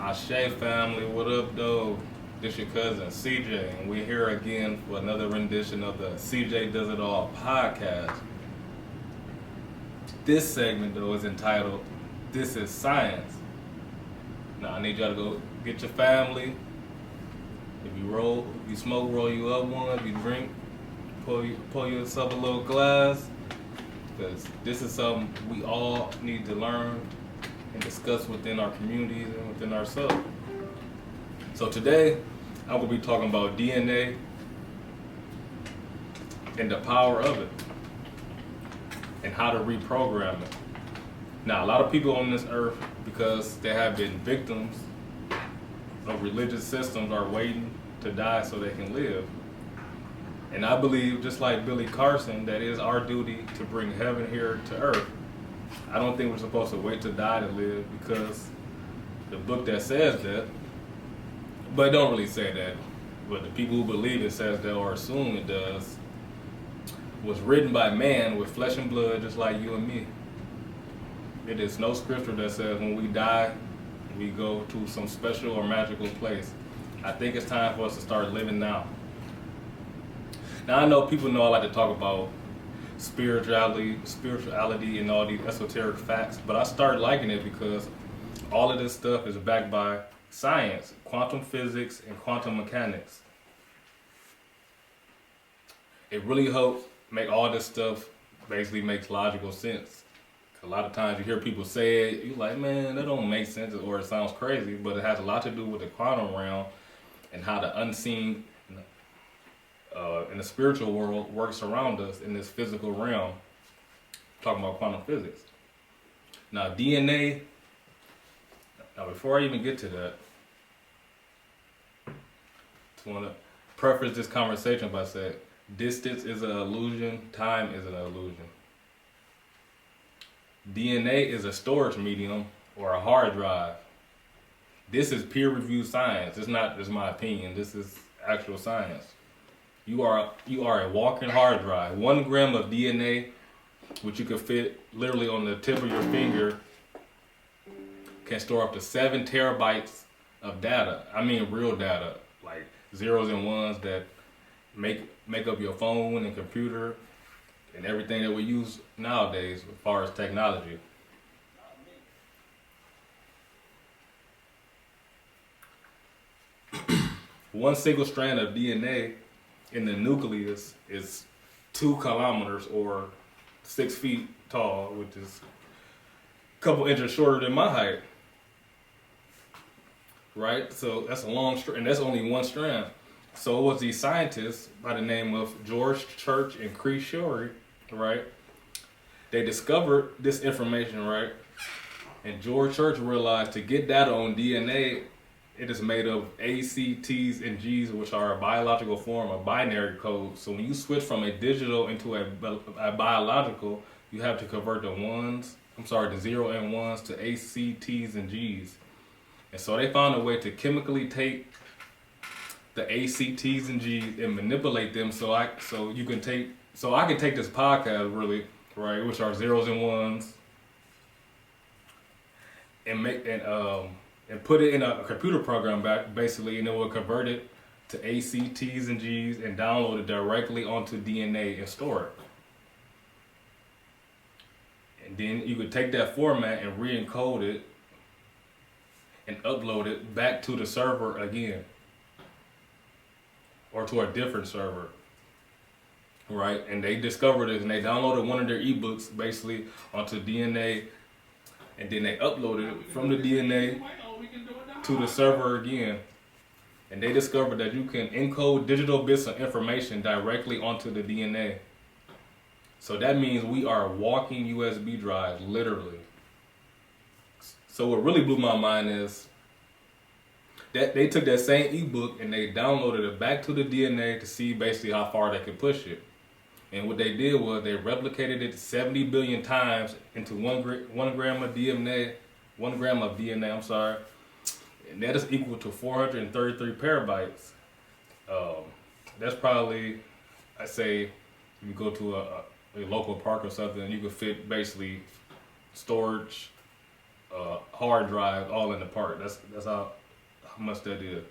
Ashe family, what up though? This your cousin CJ, and we're here again for another rendition of the CJ Does It All podcast. This segment though is entitled This is Science. Now I need y'all to go get your family. If you smoke, roll you up one. If you drink, pour yourself a little glass. Because this is something we all need to learn and discuss within our communities and within ourselves. So today, I'm going to be talking about DNA and the power of it and how to reprogram it. Now, a lot of people on this earth, because they have been victims of religious systems, are waiting to die so they can live. And I believe, just like Billy Carson, that it is our duty to bring heaven here to earth. I don't think we're supposed to wait to die to live, because the book that says that, but it don't really say that, but the people who believe it says that or assume it does, was written by man with flesh and blood just like you and me. It is no scripture that says when we die, we go to some special or magical place. I think it's time for us to start living now. Now I know people know I like to talk about spirituality and all these esoteric facts, but I started liking it because all of this stuff is backed by science, quantum physics, and quantum mechanics. It really helps make all this stuff basically makes logical sense. A lot of times you hear people say it, you're like, man, that don't make sense, or it sounds crazy, but it has a lot to do with the quantum realm and how the unseen in the spiritual world works around us in this physical realm. Talking about quantum physics. Now DNA, before I even get to that, I just want to preface this conversation by saying distance is an illusion, time is an illusion. DNA is a storage medium or a hard drive. This is peer-reviewed science. It's not just my opinion. This is actual science. You are a walking hard drive. 1 gram of DNA, which you can fit literally on the tip of your finger, can store up to 7 terabytes of data. I mean real data, like zeros and ones that make up your phone and computer and everything that we use nowadays as far as technology. One single strand of DNA in the nucleus is 2 kilometers or 6 feet tall, which is a couple inches shorter than my height. Right? So that's a long strand, and that's only one strand. So it was these scientists by the name of George Church and Cree Shorey, right? They discovered this information, right? And George Church realized to get data on DNA, it is made of A, C, T's, and G's, which are a biological form, a binary code. So when you switch from a digital into a biological, you have to convert the 0 and 1s to A, C, T's, and G's. And so they found a way to chemically take the A, C, T's, and G's and manipulate them so I can take this podcast really, right, which are zeros and ones, and put it in a computer program basically, and it will convert it to A, C, T's, and G's and download it directly onto DNA and store it. And then you could take that format and re-encode it and upload it back to the server again, or to a different server, right? And they discovered it, and they downloaded one of their ebooks basically onto DNA, and then they uploaded it from the DNA to the server again. And they discovered that you can encode digital bits of information directly onto the DNA. So that means we are walking USB drives, literally. So what really blew my mind is that they took that same ebook and they downloaded it back to the DNA to see basically how far they could push it. And what they did was they replicated it 70 billion times into 1 gram of DNA, 1 gram of DNA, and that is equal to 433 petabytes. That's probably, I say, if you go to a local park or something, you could fit basically storage hard drive all in the part. That's how much that is.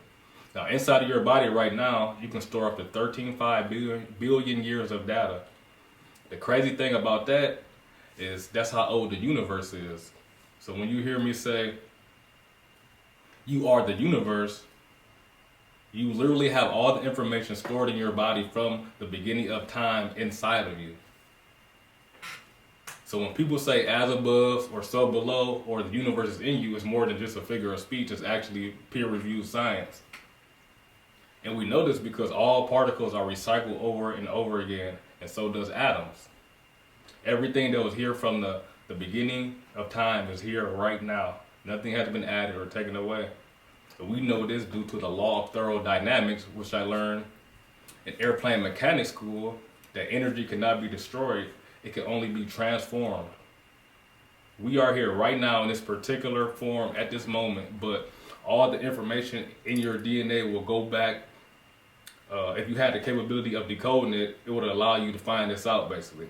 Now, inside of your body right now, you can store up to 13.5 billion years of data. The crazy thing about that is that's how old the universe is. So when you hear me say, you are the universe, you literally have all the information stored in your body from the beginning of time inside of you. So when people say as above or so below or the universe is in you, it's more than just a figure of speech. It's actually peer-reviewed science. And we know this because all particles are recycled over and over again, and so does atoms. Everything that was here from the beginning of time is here right now. Nothing has been added or taken away. So we know this due to the law of thermodynamics, which I learned in airplane mechanics school, that energy cannot be destroyed. It can only be transformed. We are here right now in this particular form at this moment, but all the information in your DNA will go back. If you had the capability of decoding it, it would allow you to find this out, basically.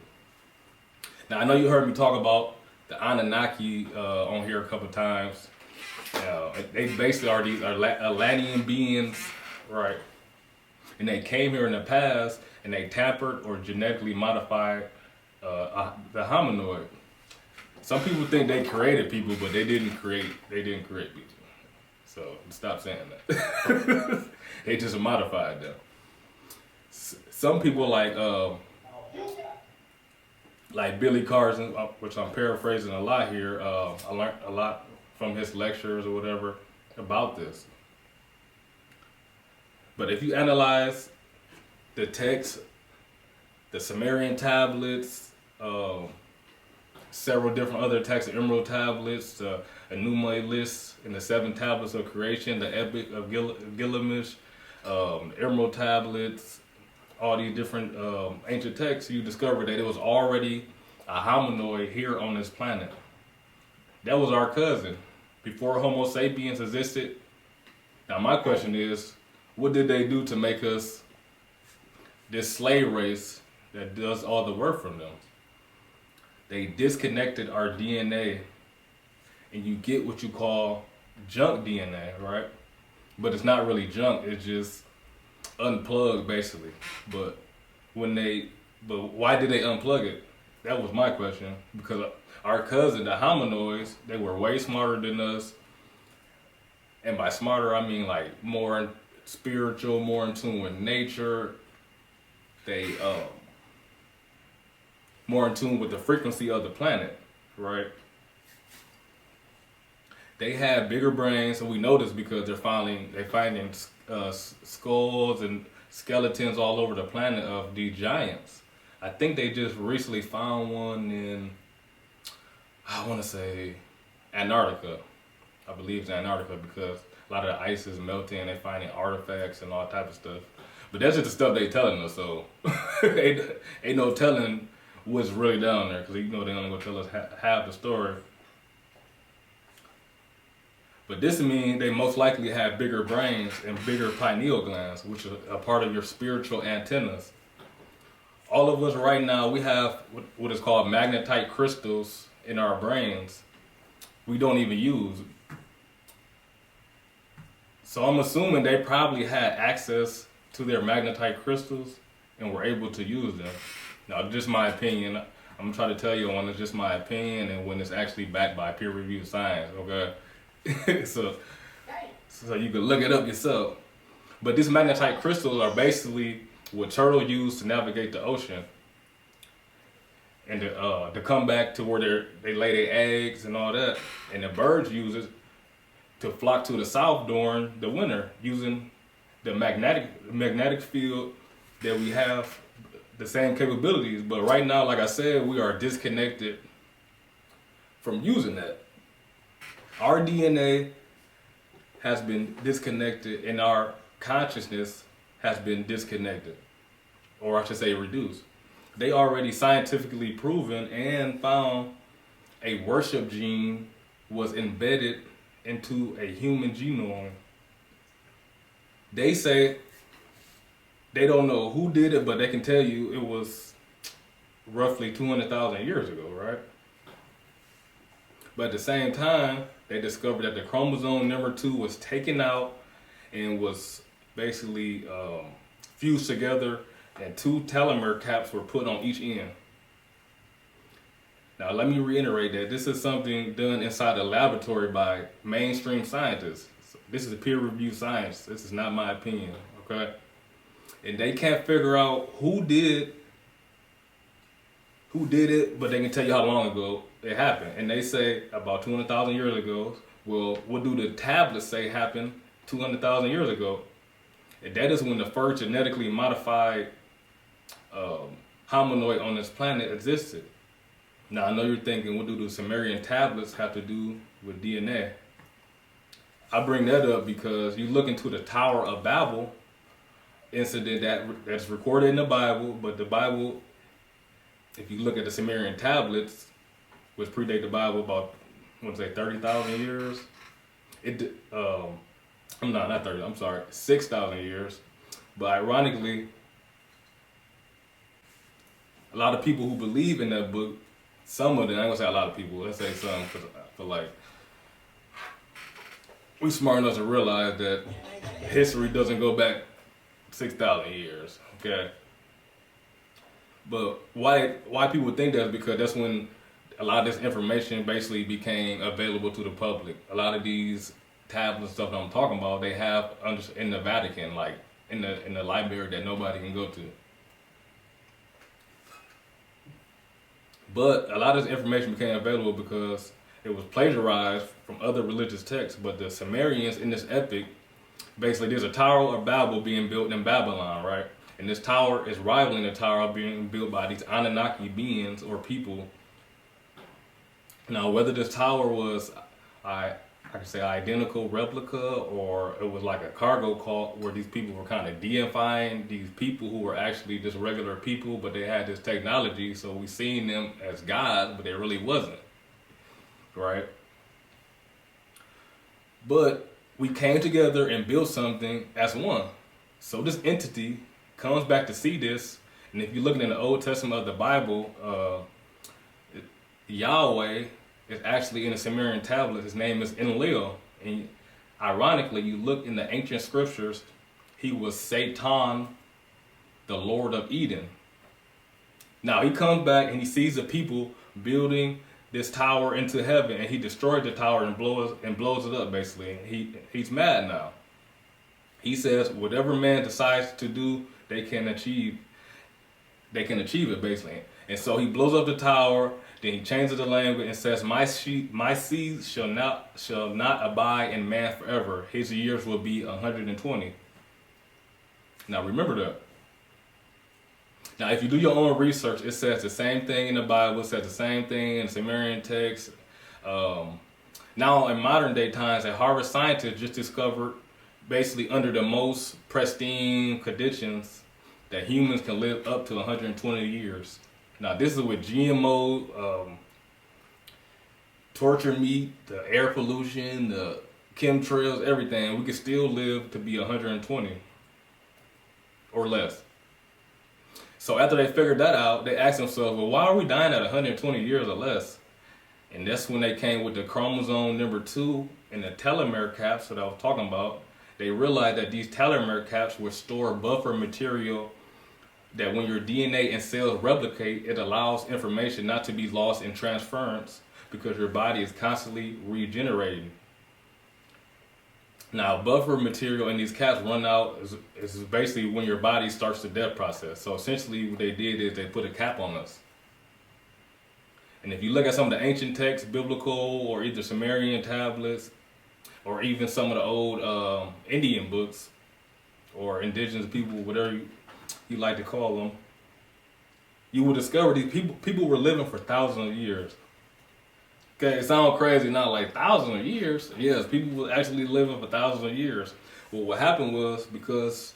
Now, I know you heard me talk about the Anunnaki on here a couple times. They basically are these Atlantean beings, right? And they came here in the past, and they tampered or genetically modified the hominoid. Some people think they created people, but they didn't create people. So stop saying that. They just modified them. Some people like Billy Carson, which I'm paraphrasing a lot here. I learned a lot from his lectures or whatever about this. But if you analyze the text, the Sumerian tablets, several different other texts, the Emerald tablets, the Enuma list, and the 7 tablets of creation, the Epic of Gilgamesh, Emerald tablets, all these different ancient texts, you discover that it was already a hominoid here on this planet. That was our cousin before Homo sapiens existed. Now my question is, what did they do to make us this slave race that does all the work from them? They disconnected our DNA, and you get what you call junk DNA, right? But it's not really junk, it's just unplugged basically. But why did they unplug it? That was my question. Because our cousin, the hominoids, they were way smarter than us. And by smarter, I mean like more spiritual, more in tune with nature. They more in tune with the frequency of the planet, right? They had bigger brains, and we know this because they're finding skulls and skeletons all over the planet of these giants. I think they just recently found one in, I want to say, Antarctica. I believe it's Antarctica because a lot of the ice is melting and they're finding artifacts and all type of stuff. But that's just the stuff they telling us, so ain't no telling what's really down there, because they're only gonna tell us half the story. But this means they most likely have bigger brains and bigger pineal glands, which are a part of your spiritual antennas. All of us right now, we have what is called magnetite crystals in our brains. We don't even use. So I'm assuming they probably had access to their magnetite crystals and were able to use them. Now, just my opinion. I'm gonna try to tell you when it's just my opinion and when it's actually backed by peer-reviewed science, okay? so you can look it up yourself. But these magnetite crystals are basically what turtles use to navigate the ocean. And to come back to where they lay their eggs and all that. And the birds use it to flock to the south during the winter using the magnetic field that we have the same capabilities. But right now, like I said, we are disconnected from using that. Our DNA has been disconnected and our consciousness has been disconnected, or I should say reduced. They already scientifically proven and found a worship gene was embedded into a human genome. They say they don't know who did it, but they can tell you it was roughly 200,000 years ago, right? But at the same time, they discovered that the chromosome number 2 was taken out and was basically fused together, and 2 telomere caps were put on each end. Now, let me reiterate that this is something done inside a laboratory by mainstream scientists. This is a peer-reviewed science. This is not my opinion, okay? And they can't figure out who did it, but they can tell you how long ago it happened. And they say about 200,000 years ago. Well, what do the tablets say happened 200,000 years ago? And that is when the first genetically modified hominoid on this planet existed. Now, I know you're thinking, what do the Sumerian tablets have to do with DNA? I bring that up because you look into the Tower of Babel incident that's recorded in the Bible, but the Bible, if you look at the Sumerian tablets, which predate the Bible about, I want to say 30,000 years, not 30, I'm sorry, 6,000 years. But ironically, a lot of people who believe in that book, some of them, I ain't gonna say a lot of people, let's say some, because I feel like we smart enough to realize that history doesn't go back 6,000 years, okay? But why people think that is because that's when a lot of this information basically became available to the public. A lot of these tablets and stuff that I'm talking about, they have in the Vatican, like in the library that nobody can go to. But a lot of this information became available because it was plagiarized from other religious texts. But the Sumerians in this epic, basically there's a Tower of Babel being built in Babylon, right? And this tower is rivaling the tower being built by these Anunnaki beings or people. Now, whether this tower was, I could say, identical replica, or it was like a cargo cult where these people were kind of deifying these people who were actually just regular people, but they had this technology, so we seen them as gods, but they really wasn't, right? But we came together and built something as one. So this entity comes back to see this, and if you're looking in the Old Testament of the Bible, Yahweh is actually in the Sumerian tablet. His name is Enlil, and ironically, you look in the ancient scriptures, he was Satan, the Lord of Eden. Now he comes back and he sees the people building this tower into heaven, and he destroyed the tower and blows it up. Basically, he's mad now. He says, whatever man decides to do, they can achieve it, basically. And so he blows up the tower. Then he changes the language and says, my seed shall not abide in man forever. His years will be 120. Now remember that. Now if you do your own research, it says the same thing in the Bible. It says the same thing in the Sumerian text. Now in modern day times, a Harvard scientist just discovered, basically under the most pristine conditions, that humans can live up to 120 years. Now this is with GMO, torture meat, the air pollution, the chemtrails, everything. We can still live to be 120 or less. So after they figured that out, they asked themselves, well, why are we dying at 120 years or less? And that's when they came with the chromosome number 2 and the telomere caps that I was talking about. They realized that these telomere caps would store buffer material that when your DNA and cells replicate, it allows information not to be lost in transference because your body is constantly regenerating. Now, buffer material in these caps run out is basically when your body starts the death process. So essentially what they did is they put a cap on us. And if you look at some of the ancient texts, biblical or either Sumerian tablets, or even some of the old Indian books or indigenous people, whatever you like to call them, you will discover these people were living for thousands of years. Okay, it sounds crazy, not like thousands of years. Yes, people were actually living for thousands of years. Well, what happened was, because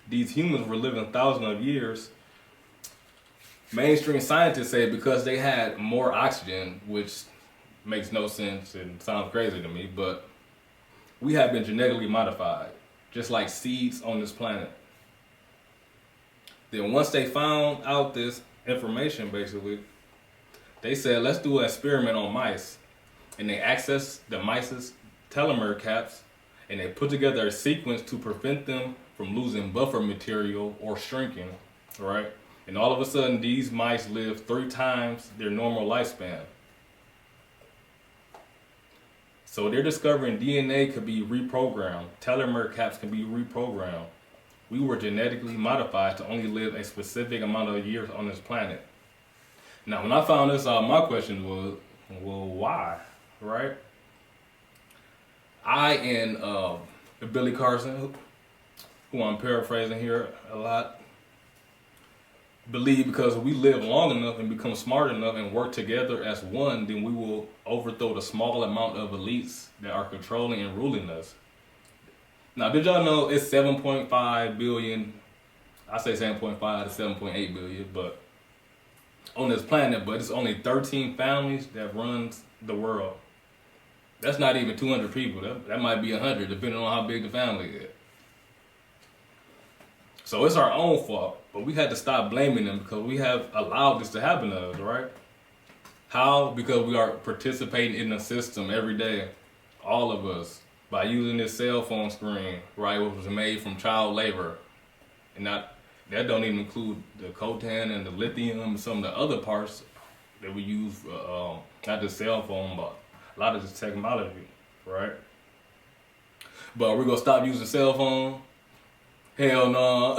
these humans were living thousands of years, mainstream scientists say because they had more oxygen, which makes no sense and sounds crazy to me, but we have been genetically modified, just like seeds on this planet. Then once they found out this information, basically, they said, let's do an experiment on mice. and they access the mice's telomere caps, and they put together a sequence to prevent them from losing buffer material or shrinking, right? And all of a sudden, these mice live 3 times their normal lifespan. So they're discovering DNA could be reprogrammed. Telomere caps can be reprogrammed. We were genetically modified to only live a specific amount of years on this planet. Now, when I found this out, my question was, well, why, right? I and Billy Carson, who I'm paraphrasing here a lot, believe because we live long enough and become smart enough and work together as one, then we will overthrow the small amount of elites that are controlling and ruling us. Now, did y'all know it's 7.5 billion, I say 7.5 to 7.8 billion, but on this planet, but it's only 13 families that runs the world. That's not even 200 people. That might be 100, depending on how big the family is. So it's our own fault, but we had to stop blaming them because we have allowed this to happen to us, right? How? Because we are participating in the system every day, all of us, by using this cell phone screen, right, which was made from child labor. And that don't even include the coltan and the lithium and some of the other parts that we use for, not the cell phone, but a lot of this technology, right? But we're gonna stop using cell phone? Hell no.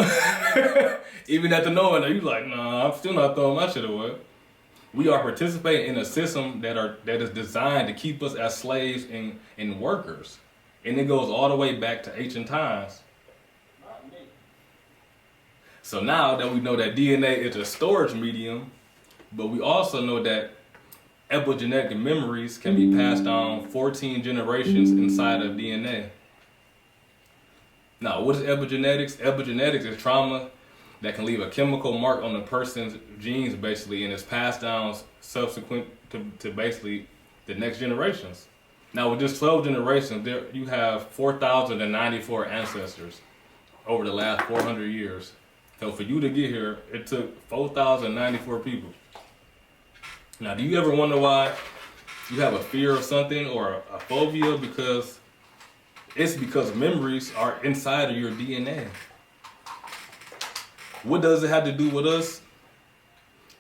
Even at the knowing that you like, nah, I'm still not throwing my shit away. We are participating in a system that is designed to keep us as slaves and workers. And it goes all the way back to ancient times. So now that we know that DNA is a storage medium, but we also know that epigenetic memories can be passed down 14 generations inside of DNA. Now, what is epigenetics? Epigenetics is trauma that can leave a chemical mark on the person's genes, basically, and is passed down subsequent to basically the next generations. Now, with just 12 generations, you have 4,094 ancestors over the last 400 years. So for you to get here, it took 4,094 people. Now, do you ever wonder why you have a fear of something or a phobia? Because memories are inside of your DNA. What does it have to do with us?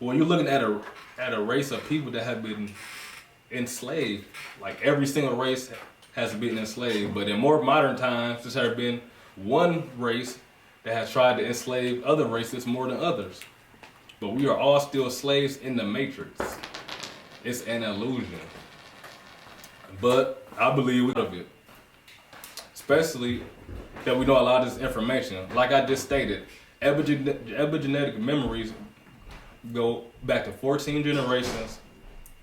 Well, you're looking at a race of people that have been enslaved. Like every single race has been enslaved, but in more modern times, there's has been one race that has tried to enslave other races more than others. But we are all still slaves in the matrix. It's an illusion. But I believe we're out of it. Especially that we know a lot of this information. Like I just stated, epigenetic memories go back to 14 generations.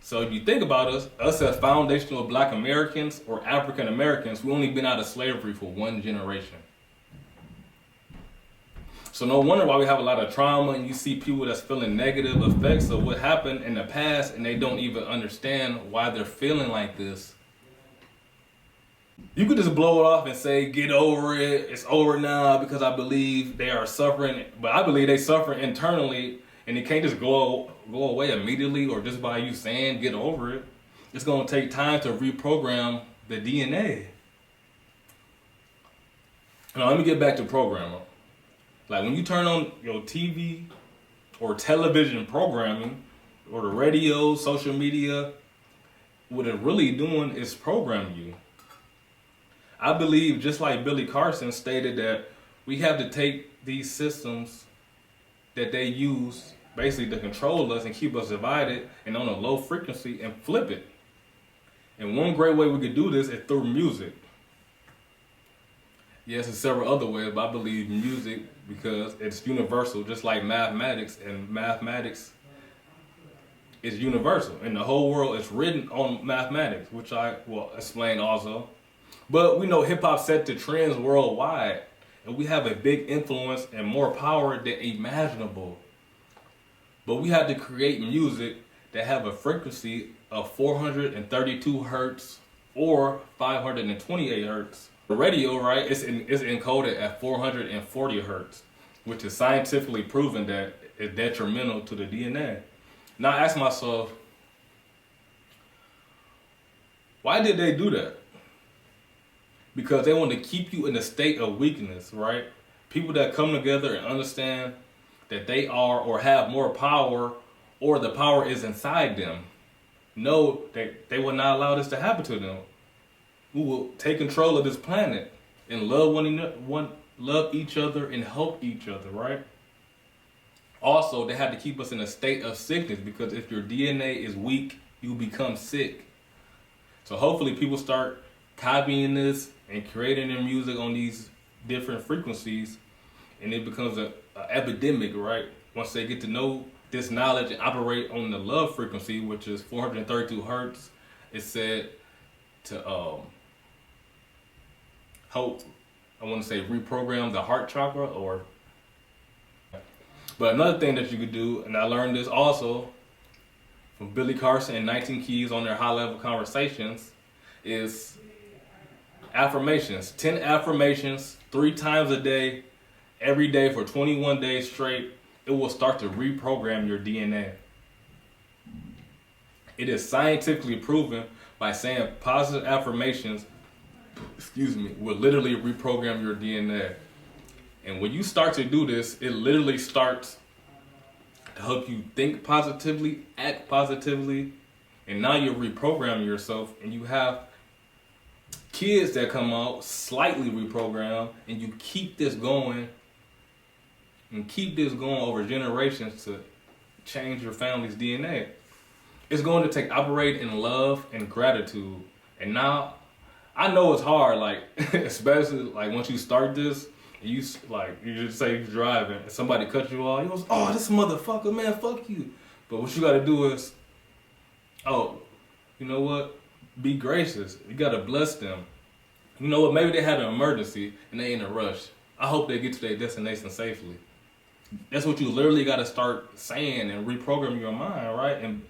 So if you think about us as foundational Black Americans or African Americans, we've only been out of slavery for 1 generation. So no wonder why we have a lot of trauma and you see people that's feeling negative effects of what happened in the past and they don't even understand why they're feeling like this. You could just blow it off and say, get over it, it's over now, because I believe they are suffering, but I believe they suffer internally and it can't just go away immediately or just by you saying get over it. It's gonna take time to reprogram the DNA. Now let me get back to programming. Like when you turn on your TV or television programming or the radio, social media, what it's really doing is programming you. I believe, just like Billy Carson stated, that we have to take these systems that they use basically to control us and keep us divided and on a low frequency and flip it. And one great way we could do this is through music. Yes, there's several other ways, but I believe music because it's universal, just like mathematics, and mathematics is universal. And the whole world is written on mathematics, which I will explain also. But we know hip-hop set the trends worldwide, and we have a big influence and more power than imaginable. But we had to create music that have a frequency of 432 hertz or 528 hertz. The radio, right, is encoded at 440 hertz, which is scientifically proven that it's detrimental to the DNA. Now I ask myself, Why did they do that? Because they want to keep you in a state of weakness, right? People that come together and understand that they are or have more power, or the power is inside them, know that they will not allow this to happen to them. We will take control of this planet and love each other and help each other, right? Also, they have to keep us in a state of sickness, because if your DNA is weak, you become sick. So hopefully people start copying this and creating their music on these different frequencies, and it becomes a epidemic, right? Once they get to know this knowledge and operate on the love frequency, which is 432 hertz, it's said to help, I want to say, reprogram the heart chakra. But another thing that you could do, and I learned this also from Billy Carson and 19 Keys on their high-level conversations, is affirmations. 10 affirmations, 3 times a day, every day for 21 days straight. It will start to reprogram your DNA. It is scientifically proven by saying positive affirmations, will literally reprogram your DNA. And when you start to do this, it literally starts to help you think positively, act positively, and now you're reprogramming yourself, and you have kids that come out slightly reprogrammed, and you keep this going and keep this going over generations to change your family's DNA. It's going to take operating in love and gratitude. And now, I know it's hard, like, especially like once you start this, and you just say you're driving and somebody cuts you off, you goes, oh, this motherfucker, man, fuck you. But what you gotta do is, oh, you know what? Be gracious. You gotta bless them. You know what? Maybe they had an emergency and they in a rush. I hope they get to their destination safely. That's what you literally gotta start saying and reprogram your mind, right? And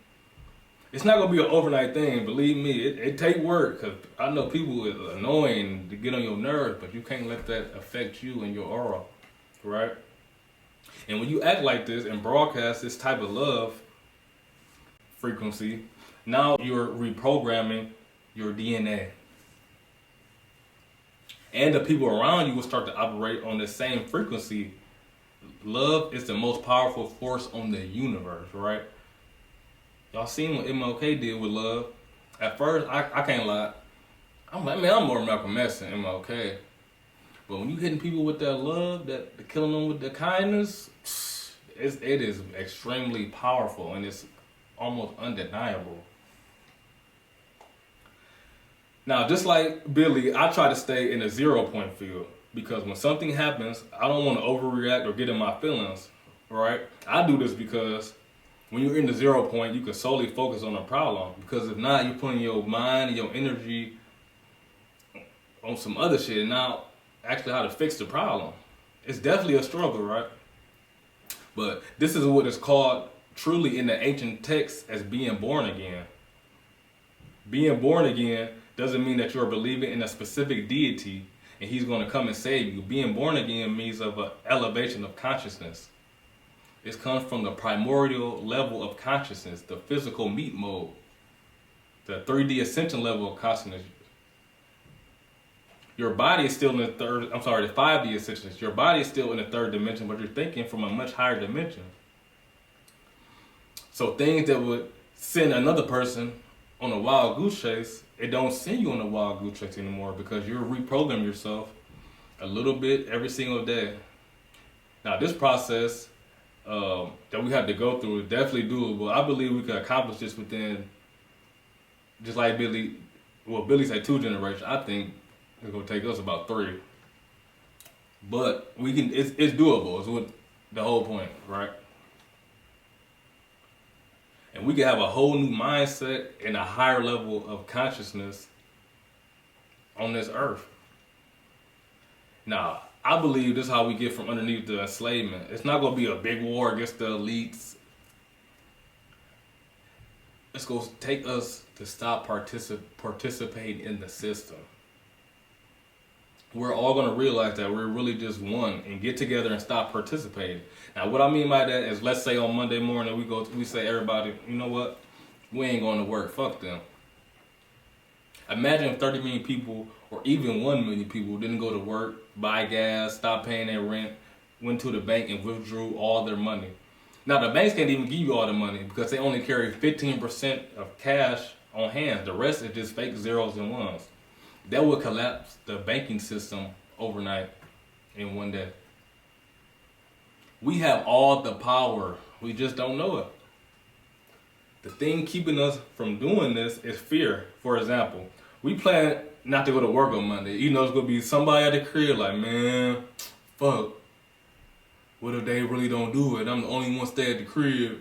it's not gonna be an overnight thing. Believe me, it take work, because I know people is annoying to get on your nerves, but you can't let that affect you and your aura, right? And when you act like this and broadcast this type of love frequency, now you're reprogramming your DNA. And the people around you will start to operate on the same frequency. Love is the most powerful force on the universe, right? Y'all seen what MLK did with love. At first, I can't lie. I'm like, man, I'm more Malcolm X than MLK. But when you hitting people with that love, that killing them with the kindness, it is extremely powerful, and it's almost undeniable. Now, just like Billy, I try to stay in a 0 point field, because when something happens, I don't want to overreact or get in my feelings, right? I do this because when you're in the 0 point, you can solely focus on the problem. Because if not, you're putting your mind and your energy on some other shit, and now actually how to fix the problem. It's definitely a struggle, right? But this is what is called truly in the ancient texts as being born again. Being born again doesn't mean that you're believing in a specific deity and he's going to come and save you. Being born again means of an elevation of consciousness. It comes from the primordial level of consciousness, the physical meat mode, the 3D ascension level of consciousness. Your body is still in the the 5D ascension. Your body is still in the third dimension, but you're thinking from a much higher dimension. So things that would send another person on a wild goose chase, it don't send you on a wild goose chase anymore, because you're reprogramming yourself a little bit every single day. Now, this process that we have to go through is definitely doable. I believe we can accomplish this within, just like Billy said 2 generations. I think it's gonna take us about 3. But we can. It's doable. Is what the whole point, right? And we can have a whole new mindset and a higher level of consciousness on this earth. Now, I believe this is how we get from underneath the enslavement. It's not going to be a big war against the elites. It's going to take us to stop participating in the system. We're all going to realize that we're really just one and get together and stop participating. Now, what I mean by that is, let's say on Monday morning we say everybody, you know what? We ain't going to work. Fuck them. Imagine if 30 million people, or even 1 million people, didn't go to work, buy gas, stop paying their rent, went to the bank and withdrew all their money. Now, the banks can't even give you all the money because they only carry 15% of cash on hand. The rest is just fake zeros and ones. That would collapse the banking system overnight in one day. We have all the power. We just don't know it. The thing keeping us from doing this is fear. For example, we plan not to go to work on Monday. You know it's going to be somebody at the crib like, man, fuck. What if they really don't do it? I'm the only one stay at the crib.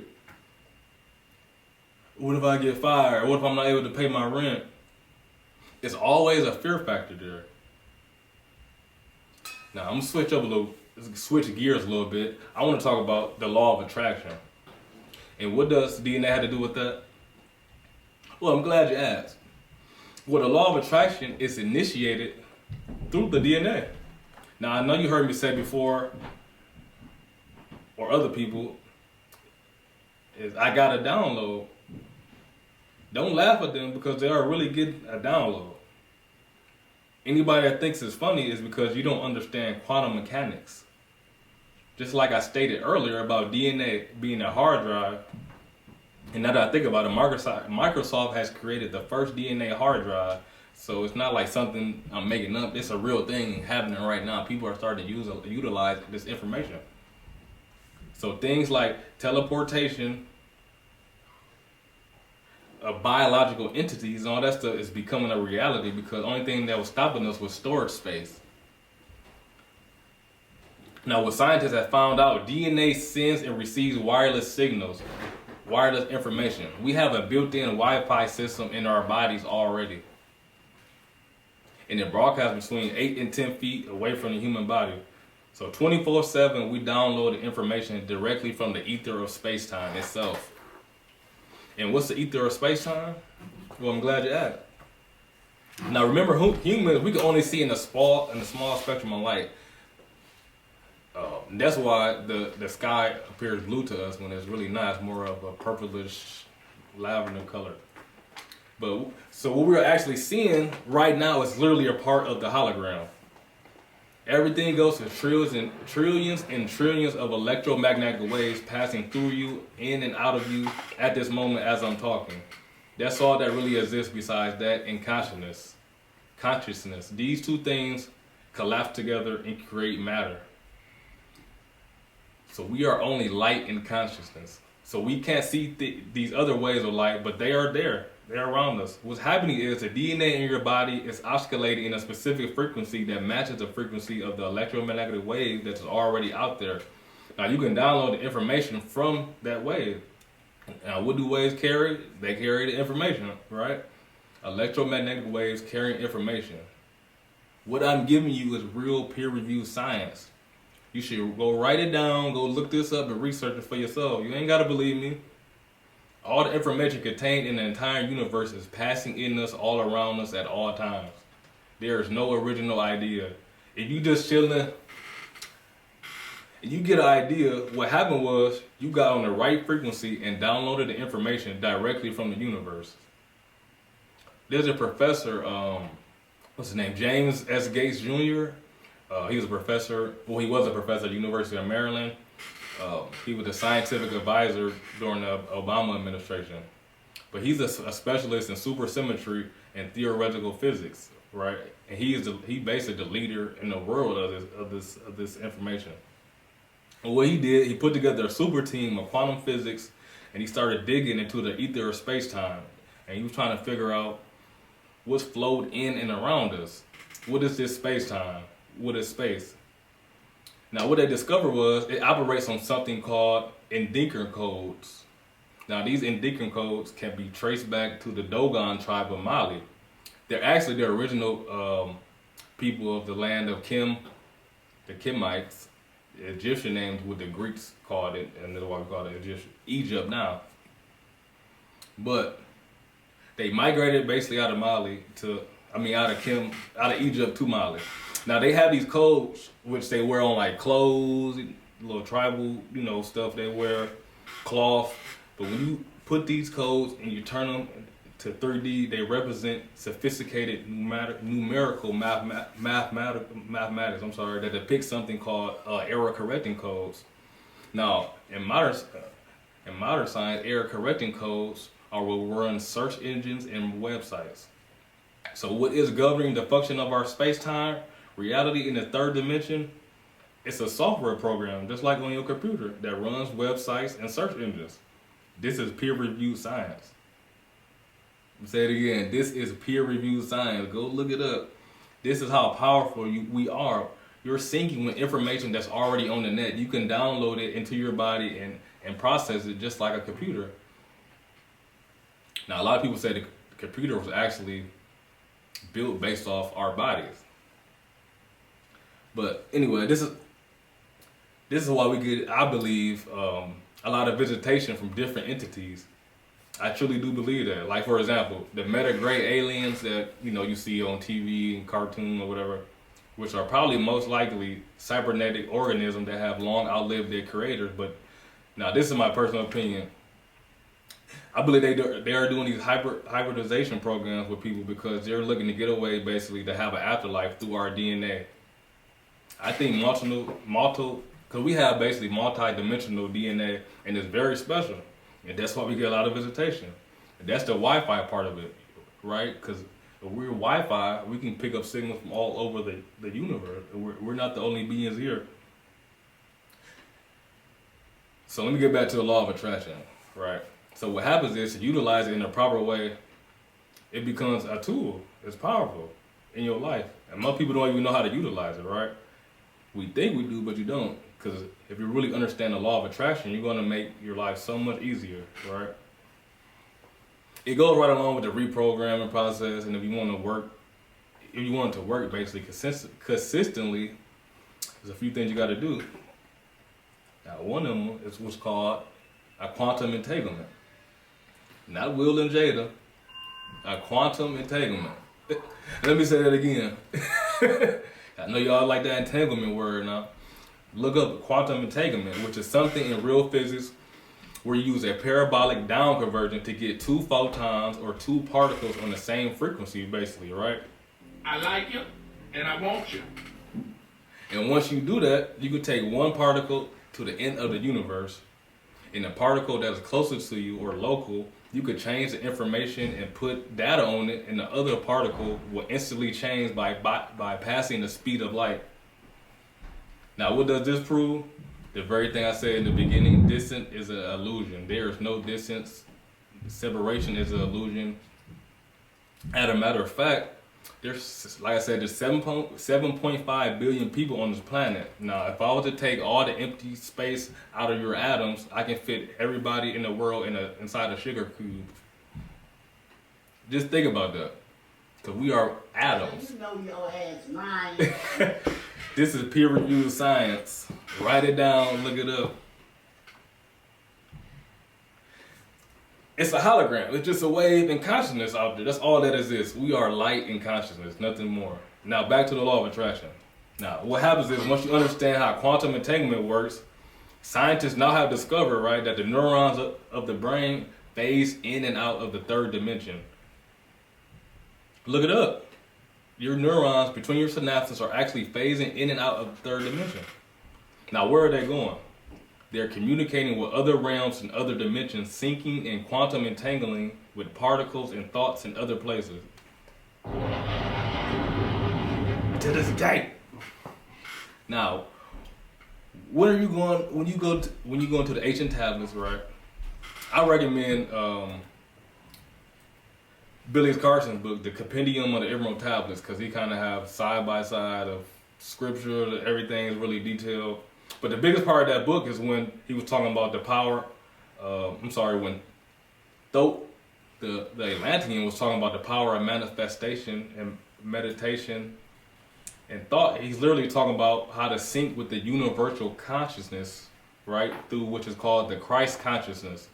What if I get fired? What if I'm not able to pay my rent? It's always a fear factor there. Now I'm gonna switch gears a little bit. I want to talk about the law of attraction. And what does DNA have to do with that? Well, I'm glad you asked. Well, the law of attraction is initiated through the DNA. Now I know you heard me say before, or other people, is I got a download. Don't laugh at them because they are really getting a download. Anybody that thinks it's funny is because you don't understand quantum mechanics. Just like I stated earlier about DNA being a hard drive, and now that I think about it, Microsoft has created the first DNA hard drive, so it's not like something I'm making up. It's a real thing happening right now. People are starting to utilize this information. So things like teleportation, biological entities, and all that stuff is becoming a reality because the only thing that was stopping us was storage space. Now, what scientists have found out, DNA sends and receives wireless signals, wireless information. We have a built-in Wi-Fi system in our bodies already. And it broadcasts between 8 and 10 feet away from the human body. So 24/7, we download the information directly from the ether of space-time itself. And what's the ether of space-time? Well, I'm glad you asked. Now remember, humans, we can only see in the small spectrum of light. That's why the sky appears blue to us when it's really not. It's more of a purplish lavender color. But so what we're actually seeing right now is literally a part of the hologram. Everything goes to trillions and trillions of electromagnetic waves passing through you, in and out of you at this moment as I'm talking. That's all that really exists besides that and consciousness. These two things collapse together and create matter. So we are only light and consciousness. So we can't see these other ways of light, but they are there. They're around us. What's happening is the DNA in your body is oscillating in a specific frequency that matches the frequency of the electromagnetic wave that's already out there. Now you can download the information from that wave. Now what do waves carry? They carry the information, right? Electromagnetic waves carrying information. What I'm giving you is real peer-reviewed science. You should go write it down, go look this up and research it for yourself. You ain't gotta believe me. All the information contained in the entire universe is passing in us all around us at all times. There is no original idea. If you just chilling and you get an idea, what happened was you got on the right frequency and downloaded the information directly from the universe. There's a professor, what's his name? James S. Gates Jr. He was a professor at the University of Maryland. He was a scientific advisor during the Obama administration. But he's a specialist in supersymmetry and theoretical physics, right? And he basically the leader in the world of this information. And what he did, he put together a super team of quantum physics, and he started digging into the ether of space-time. And he was trying to figure out what's flowed in and around us. What is this space-time? What is space? Now, what they discovered was it operates on something called Endecker codes. Now, these Endecker codes can be traced back to the Dogon tribe of Mali. They're actually the original people of the land of Kim, the Kemites. The Egyptian names what the Greeks called it, and that's why we call it Egypt now. But they migrated basically out of Egypt to Mali. Now they have these codes which they wear on like clothes, little tribal, stuff they wear, cloth. But when you put these codes and you turn them to 3D, they represent sophisticated numerical mathematics. I'm sorry, that depict something called error correcting codes. Now, in modern science, error correcting codes are what run search engines and websites. So, what is governing the function of our space-time reality in the third dimension? It's a software program, just like on your computer, that runs websites and search engines. This is peer-reviewed science. Say it again. This is peer-reviewed science. Go look it up. This is how powerful we are. You're syncing with information that's already on the net. You can download it into your body and process it just like a computer. Now, a lot of people say the computer was actually built based off our bodies. But anyway, this is why we get, I believe, a lot of visitation from different entities. I truly do believe that. Like, for example, the meta-gray aliens that you see on TV and cartoon or whatever, which are probably most likely cybernetic organisms that have long outlived their creators. But now, this is my personal opinion. I believe they are doing these hybridization programs with people because they're looking to get away, basically, to have an afterlife through our DNA. I think because we have basically multi-dimensional DNA, and it's very special. And that's why we get a lot of visitation. And that's the Wi-Fi part of it, right? Because if we're Wi-Fi, we can pick up signals from all over the universe. We're not the only beings here. So let me get back to the law of attraction, right? So what happens is, to utilize it in a proper way, it becomes a tool. It's powerful in your life. And most people don't even know how to utilize it, right? We think we do, but you don't. Because if you really understand the law of attraction, you're going to make your life so much easier, right? It goes right along with the reprogramming process, and if you want it to work basically consistently, there's a few things you got to do. Now, one of them is what's called a quantum entanglement. Not Will and Jada, a quantum entanglement. Let me say that again. I know y'all like that entanglement word now. Look up quantum entanglement, which is something in real physics where you use a parabolic down conversion to get two photons or two particles on the same frequency, basically, right? I like you, and I want you. And once you do that, you can take one particle to the end of the universe, and a particle that is closer to you or local, you could change the information and put data on it, and the other particle will instantly change by passing the speed of light. Now, what does this prove? The very thing I said in the beginning, distance is an illusion. There is no distance. Separation is an illusion. As a matter of fact, there's 7.5 billion people on this planet. Now, if I was to take all the empty space out of your atoms, I can fit everybody in the world inside a sugar cube. Just think about that. Because we are atoms. You know your ass lying. This is peer-reviewed science. Write it down, look it up. It's a hologram. It's just a wave in consciousness out there. That's all that exists. We are light in consciousness, nothing more. Now, back to the law of attraction. Now, what happens is, once you understand how quantum entanglement works, scientists now have discovered, right, that the neurons of the brain phase in and out of the third dimension. Look it up. Your neurons between your synapses are actually phasing in and out of the third dimension. Now, where are they going? They're communicating with other realms and other dimensions, syncing and quantum entangling with particles and thoughts in other places. To this day. Now, when are you going? When you go into the ancient tablets, right? I recommend Billy Carson's book, The Compendium of the Emerald Tablets, because he kind of have side by side of scripture. Everything is really detailed. But the biggest part of that book is when he was talking about the power. When Thoth, the Atlantean, was talking about the power of manifestation and meditation and thought. He's literally talking about how to sync with the universal consciousness, right? Through which is called the Christ consciousness.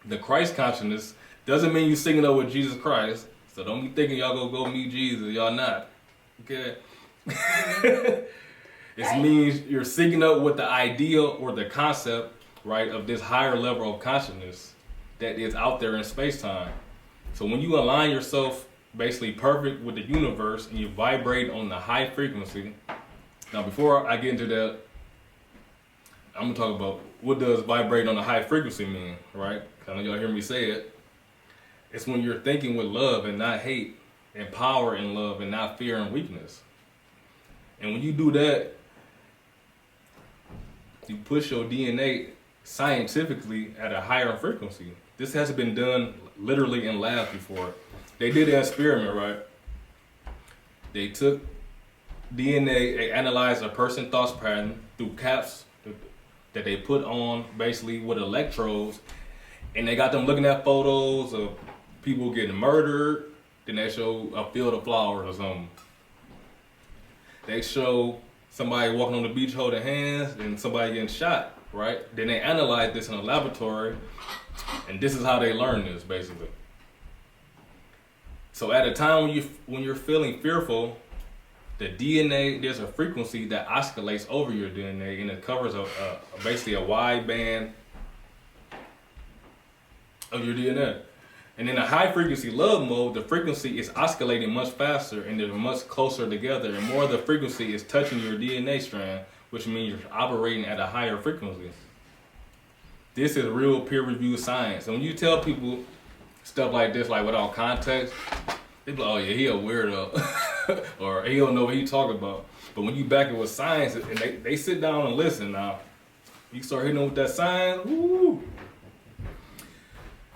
The Christ consciousness doesn't mean you singing up with Jesus Christ. So don't be thinking y'all go meet Jesus. Y'all not. Okay? It means you're syncing up with the ideal or the concept, right, of this higher level of consciousness that is out there in space-time. So when you align yourself basically perfect with the universe and you vibrate on the high frequency. Now before I get into that, I'm gonna talk about what does vibrate on the high frequency mean, right? Kind of y'all hear me say it. It's when you're thinking with love and not hate, and power and love and not fear and weakness. And when you do that, you push your DNA scientifically at a higher frequency. This has been done literally in labs before. They did an experiment, right? They took DNA, they analyzed a person's thoughts pattern through caps that they put on basically with electrodes, and they got them looking at photos of people getting murdered. Then they show a field of flowers or something. They show somebody walking on the beach holding hands and somebody getting shot, right? Then they analyze this in a laboratory, and this is how they learn this, basically. So at a time when you're feeling fearful, the DNA, there's a frequency that oscillates over your DNA, and it covers basically a wide band of your DNA. And in a high frequency love mode, the frequency is oscillating much faster and they're much closer together, and more of the frequency is touching your DNA strand, which means you're operating at a higher frequency. This is real peer-reviewed science. And when you tell people stuff like this, like without context, they be like, oh yeah, he a weirdo. Or he don't know what he talking about. But when you back it with science, and they sit down and listen now, you start hitting them with that science, woo.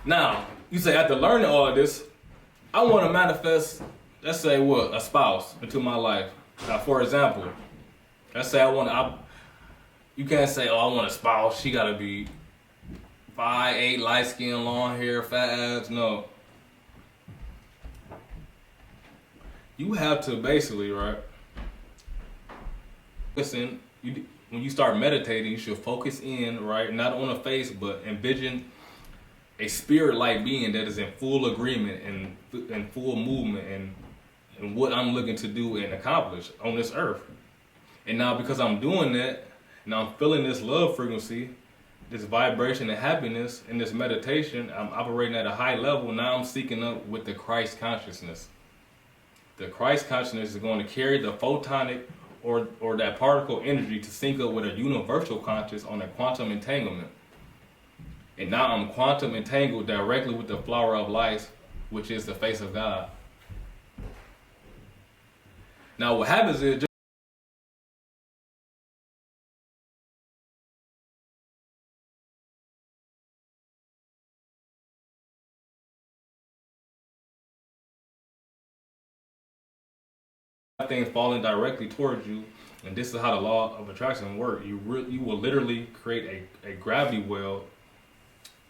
Now, you say after learning all of this, I want to manifest, let's say what, a spouse into my life. Now, for example, let's say you can't say, oh, I want a spouse, she got to be 5'8", light skin, long hair, fat ass. No. You have to basically, right? Listen, when you start meditating, you should focus in, right? Not on a face, but envision a spirit-like being that is in full agreement and in full movement and what I'm looking to do and accomplish on this earth. And now because I'm doing that, and I'm feeling this love frequency, this vibration and happiness in this meditation, I'm operating at a high level. Now I'm seeking up with the Christ consciousness. The Christ consciousness is going to carry the photonic or that particle energy to sync up with a universal conscious on a quantum entanglement. And now I'm quantum entangled directly with the flower of life, which is the face of God. Now what happens is, things falling directly towards you, and this is how the law of attraction works. You will literally create a gravity well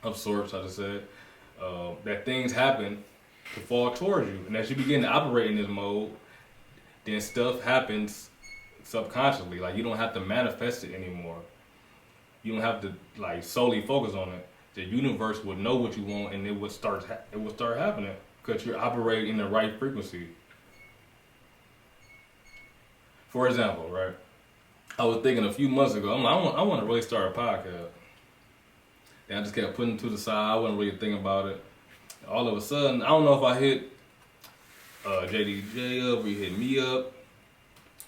of sorts, I just said, that things happen to fall towards you. And as you begin to operate in this mode, then stuff happens subconsciously. Like, you don't have to manifest it anymore. You don't have to like solely focus on it. The universe would know what you want, and it would start happening because you're operating in the right frequency. For example, right? I was thinking a few months ago, I'm like, I want to really start a podcast. And I just kept putting it to the side. I wasn't really thinking about it. All of a sudden, I don't know if I hit JDJ up or he hit me up.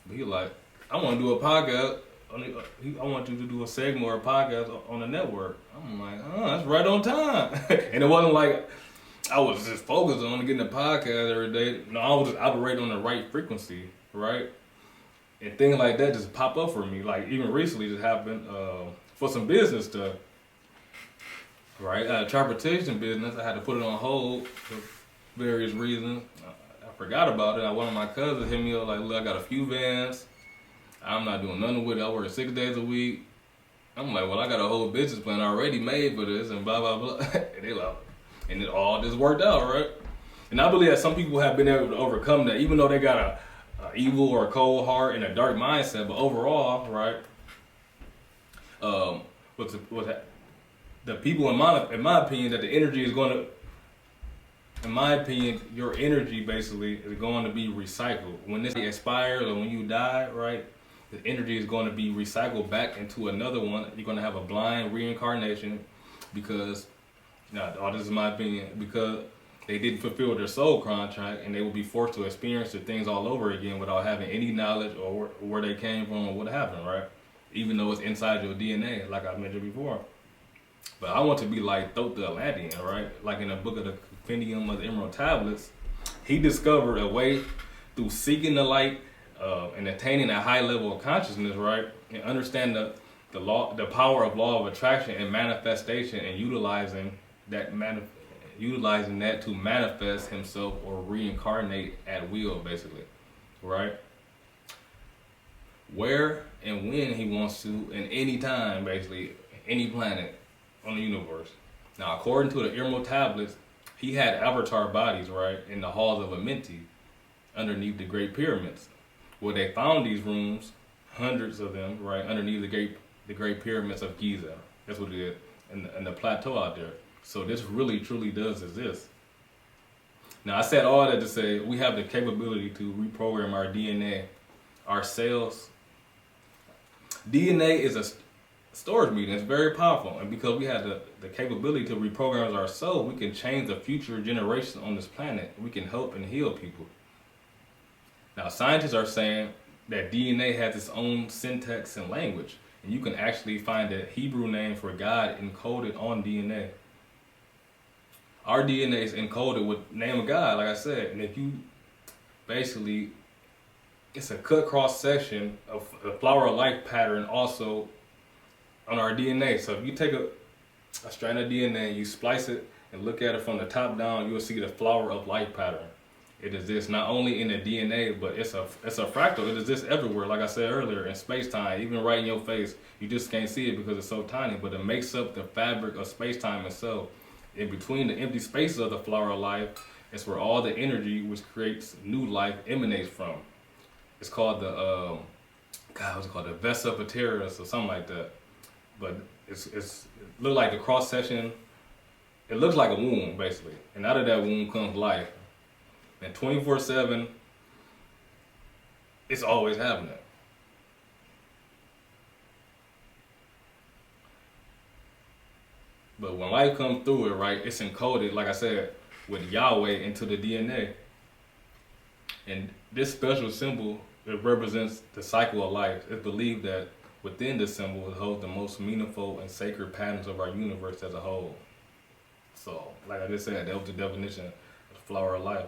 But he like, I want to do a podcast. I want you to do a segment or a podcast on the network. I'm like, that's right on time. And it wasn't like I was just focused on getting a podcast every day. No, I was just operating on the right frequency, right? And things like that just pop up for me. Like even recently just happened for some business stuff. Right, transportation business, I had to put it on hold for various reasons. I forgot about it. One of my cousins hit me up like, look, I got a few vans. I'm not doing nothing with it. I work 6 days a week. I'm like, well, I got a whole business plan already made for this and blah, blah, blah. And they like, and it all just worked out, right? And I believe that some people have been able to overcome that, even though they got a evil or a cold heart and a dark mindset. But overall, right, the people, in my opinion, that the energy is going to, in my opinion, your energy basically is going to be recycled. When this expires or when you die, right, the energy is going to be recycled back into another one. You're going to have a blind reincarnation because, now all this is my opinion, because they didn't fulfill their soul contract, and they would be forced to experience the things all over again without having any knowledge or where they came from or what happened, right? Even though it's inside your DNA, like I mentioned before. But I want to be like Thoth the Atlantean, right? Like in the book of the Compendium of the Emerald Tablets, he discovered a way through seeking the light and attaining a high level of consciousness, right? And understand the power of law of attraction and manifestation, and utilizing that to manifest himself or reincarnate at will, basically, right? Where and when he wants to, in any time, basically, any planet on the universe. Now, according to the Emerald Tablets, he had avatar bodies, right, in the halls of Amenti, underneath the Great Pyramids, where they found these rooms, hundreds of them, right, underneath the Great Pyramids of Giza. That's what it is, and the plateau out there. So this really, truly does exist. Now, I said all that to say we have the capability to reprogram our DNA, our cells. DNA is a storage medium. It's very powerful. And because we have the capability to reprogram our soul, we can change the future generation on this planet. We can help and heal people. Now, scientists are saying that DNA has its own syntax and language. And you can actually find a Hebrew name for God encoded on DNA. Our DNA is encoded with the name of God, like I said. And if you basically, it's a cut cross section of the flower of life pattern also on our DNA. So if you take a strand of DNA, you splice it and look at it from the top down, you'll see the flower of life pattern. It exists not only in the DNA, but it's a fractal. It exists everywhere, like I said earlier, in space-time, even right in your face. You just can't see it because it's so tiny, but it makes up the fabric of space-time itself. In between the empty spaces of the flower of life, it's where all the energy which creates new life emanates from. It's called the, what's it called? The Vesa Pateris or something like that. But it looks like the cross section. It looks like a womb, basically. And out of that womb comes life. And 24/7, it's always happening. But when life comes through it, right, it's encoded, like I said, with Yahweh into the DNA. And this special symbol, it represents the cycle of life. It's believed that within this symbol, it holds the most meaningful and sacred patterns of our universe as a whole. So, like I just said, that was the definition of the flower of life.